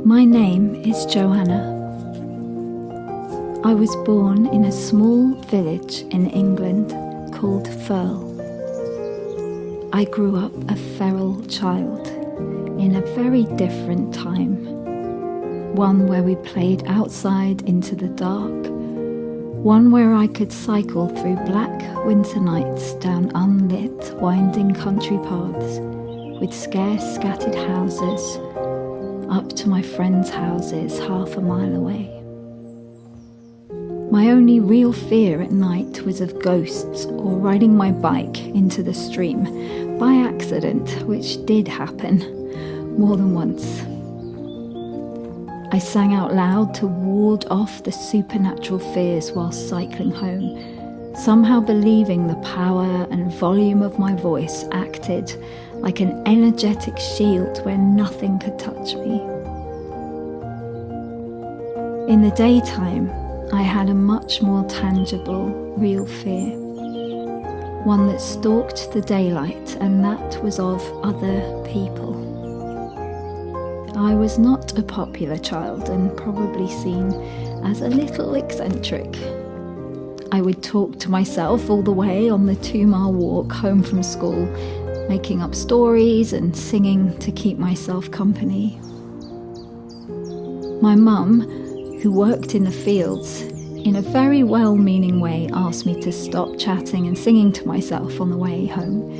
My name is Joanna. I was born in a small village in England called Firle. I grew up a feral child in a very different time, one where we played outside into the dark, one where I could cycle through black winter nights down unlit, winding country paths with scarce scattered houses up to my friends' houses half a mile away. My only real fear at night was of ghosts or riding my bike into the stream by accident, which did happen more than once. I sang out loud to ward off the supernatural fears while cycling home, somehow believing the power and volume of my voice acted like an energetic shield where nothing could touch me. In the daytime, I had a much more tangible, real fear, one that stalked the daylight, and that was of other people. I was not a popular child and probably seen as a little eccentric. I would talk to myself all the way on the 2-mile walk home from school, making up stories and singing to keep myself company. My mum, who worked in the fields, in a very well-meaning way asked me to stop chatting and singing to myself on the way home,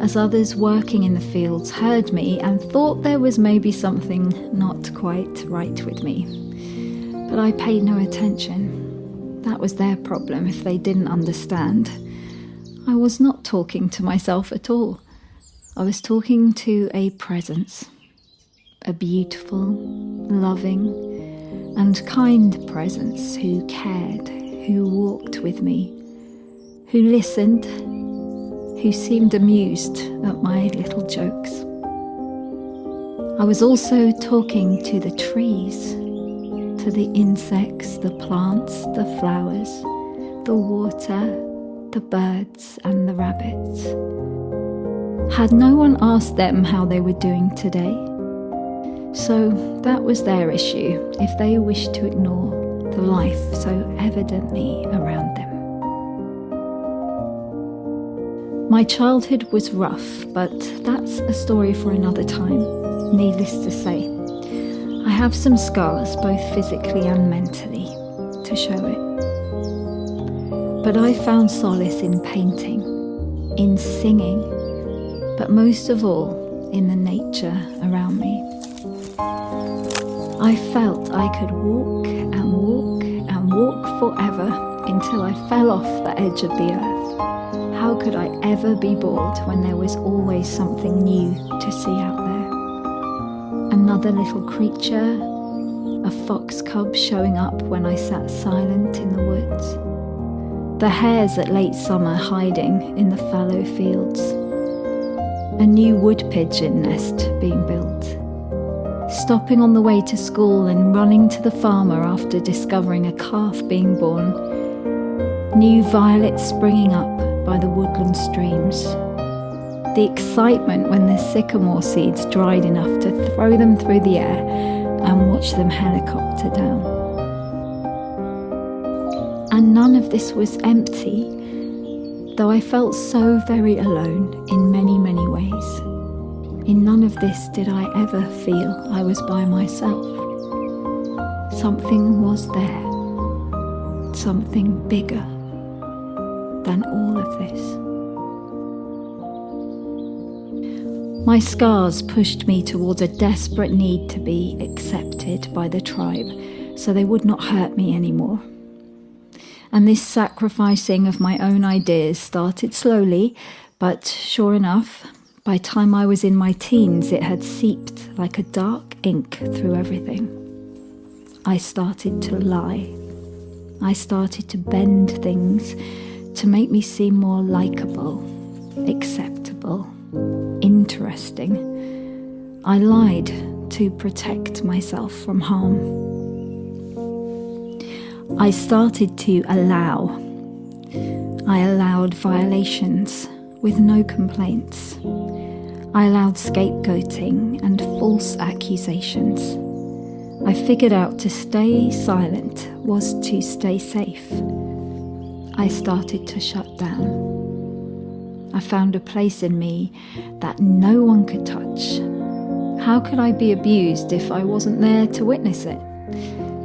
as others working in the fields heard me and thought there was maybe something not quite right with me. But I paid no attention. That was their problem if they didn't understand. I was not talking to myself at all. I was talking to a presence, a beautiful, loving, and kind presence who cared, who walked with me, who listened, who seemed amused at my little jokes. I was also talking to the trees, to the insects, the plants, the flowers, the water, the birds, and the rabbits. Had no one asked them how they were doing today? So that was their issue if they wished to ignore the life so evidently around them. My childhood was rough, but that's a story for another time. Needless to say, I have some scars, both physically and mentally, to show it. But I found solace in painting, in singing, but most of all in the nature around me. I felt I could walk and walk and walk forever until I fell off the edge of the earth. How could I ever be bored when there was always something new to see out there? Another little creature, a fox cub showing up when I sat silent in the woods, the hares at late summer hiding in the fallow fields, a new wood pigeon nest being built, stopping on the way to school and running to the farmer after discovering a calf being born, new violets springing up by the woodland streams, the excitement when the sycamore seeds dried enough to throw them through the air and watch them helicopter down. And none of this was empty, though I felt so very alone in many, many ways. In none of this did I ever feel I was by myself. Something was there, something bigger than all of this. My scars pushed me towards a desperate need to be accepted by the tribe so they would not hurt me anymore. And this sacrificing of my own ideas started slowly, but sure enough, by the time I was in my teens, it had seeped like a dark ink through everything. I started to lie. I started to bend things to make me seem more likable, acceptable, interesting. I lied to protect myself from harm. I started to allow. I allowed violations with no complaints. I allowed scapegoating and false accusations. I figured out to stay silent was to stay safe. I started to shut down. I found a place in me that no one could touch. How could I be abused if I wasn't there to witness it?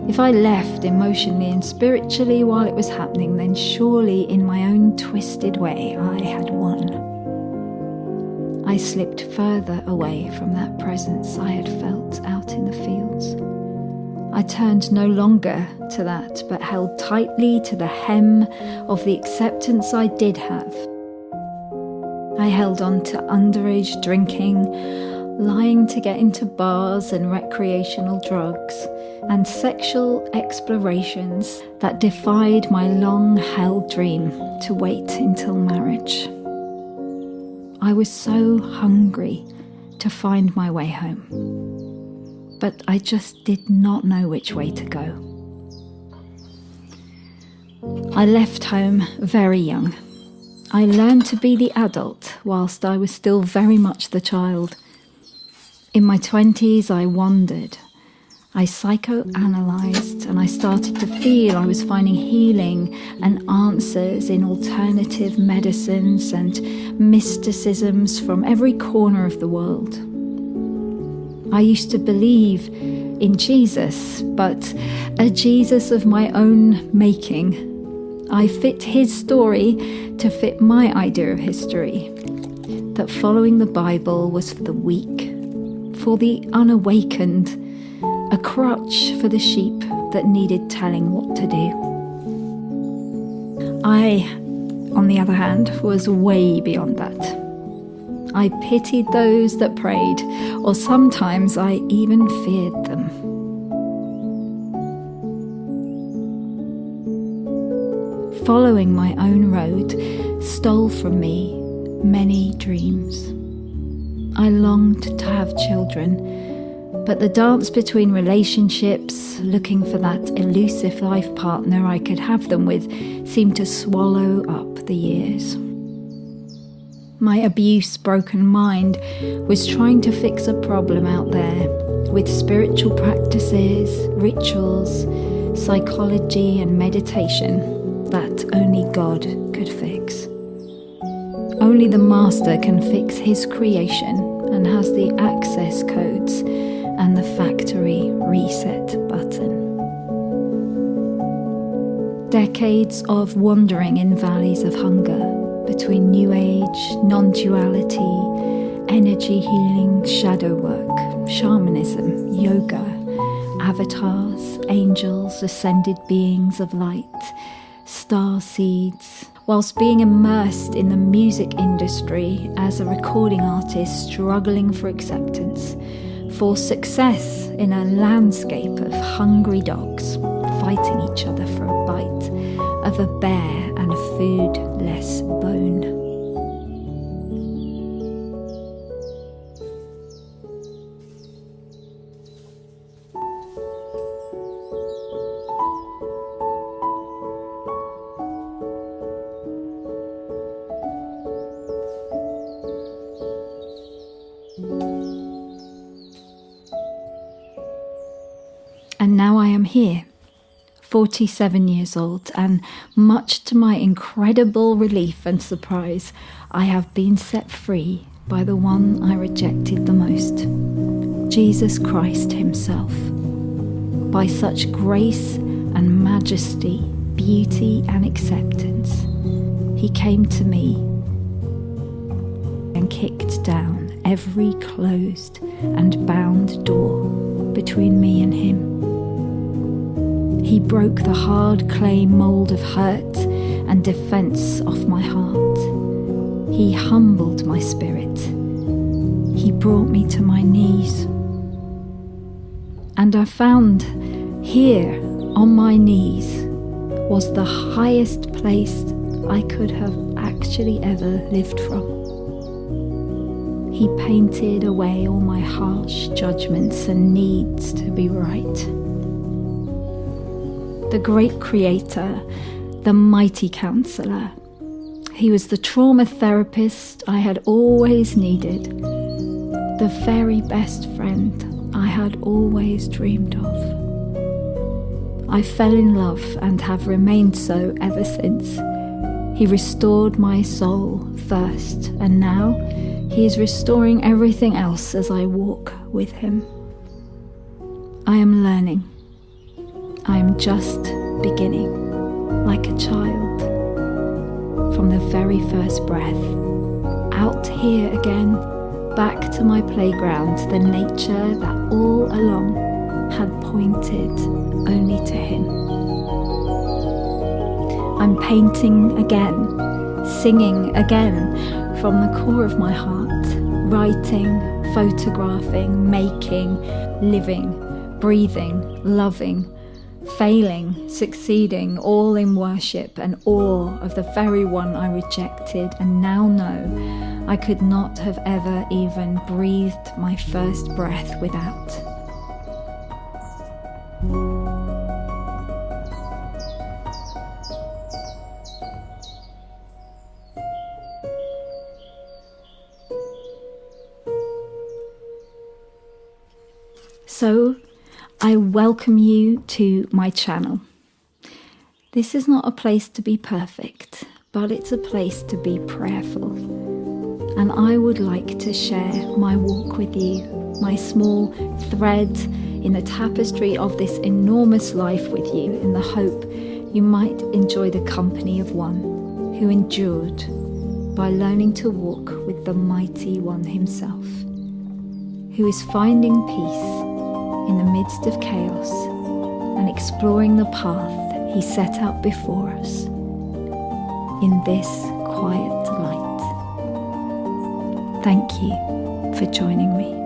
If I left emotionally and spiritually while it was happening, then surely in my own twisted way I had won. I slipped further away from that presence I had felt out in the fields. I turned no longer to that, but held tightly to the hem of the acceptance I did have. I held on to underage drinking, lying to get into bars and recreational drugs, and sexual explorations that defied my long-held dream to wait until marriage. I was so hungry to find my way home, but I just did not know which way to go. I left home very young. I learned to be the adult whilst I was still very much the child. In my 20s, I wandered. I psychoanalyzed, and I started to feel I was finding healing and answers in alternative medicines and mysticisms from every corner of the world. I used to believe in Jesus, but a Jesus of my own making. I fit his story to fit my idea of history, that following the Bible was for the weak, for the unawakened, a crutch for the sheep that needed telling what to do. I, on the other hand, was way beyond that. I pitied those that prayed, or sometimes I even feared them. Following my own road stole from me many dreams. I longed to have children, but the dance between relationships, looking for that elusive life partner I could have them with, seemed to swallow up the years. My abuse-broken mind was trying to fix a problem out there with spiritual practices, rituals, psychology and meditation that only God could fix. Only the Master can fix his creation and has the access codes and the factory reset button. Decades of wandering in valleys of hunger between New Age, non-duality, energy healing, shadow work, shamanism, yoga, avatars, angels, ascended beings of light, star seeds, whilst being immersed in the music industry as a recording artist struggling for acceptance, for success in a landscape of hungry dogs fighting each other for a bite of a bear and a foodless bone. And now I am here, 47 years old, and much to my incredible relief and surprise, I have been set free by the one I rejected the most, Jesus Christ himself. By such grace and majesty, beauty and acceptance, he came to me and kicked down every closed and bound door between me and him. He broke the hard clay mould of hurt and defence off my heart. He humbled my spirit. He brought me to my knees. And I found here on my knees was the highest place I could have actually ever lived from. He painted away all my harsh judgments and needs to be right. The great creator, the mighty counselor. He was the trauma therapist I had always needed, the very best friend I had always dreamed of. I fell in love and have remained so ever since. He restored my soul first, and now he is restoring everything else as I walk with him. I am learning. I am just beginning, like a child. From the very first breath, out here again, back to my playground, the nature that all along had pointed only to him. I'm painting again, singing again from the core of my heart, writing, photographing, making, living, breathing, loving, failing, succeeding, all in worship and awe of the very one I rejected and now know I could not have ever even breathed my first breath without. So, I welcome you to my channel. This is not a place to be perfect, but it's a place to be prayerful. And I would like to share my walk with you, my small thread in the tapestry of this enormous life with you, in the hope you might enjoy the company of one who endured by learning to walk with the mighty one himself, who is finding peace in the midst of chaos and exploring the path he set out before us in this quiet light. Thank you for joining me.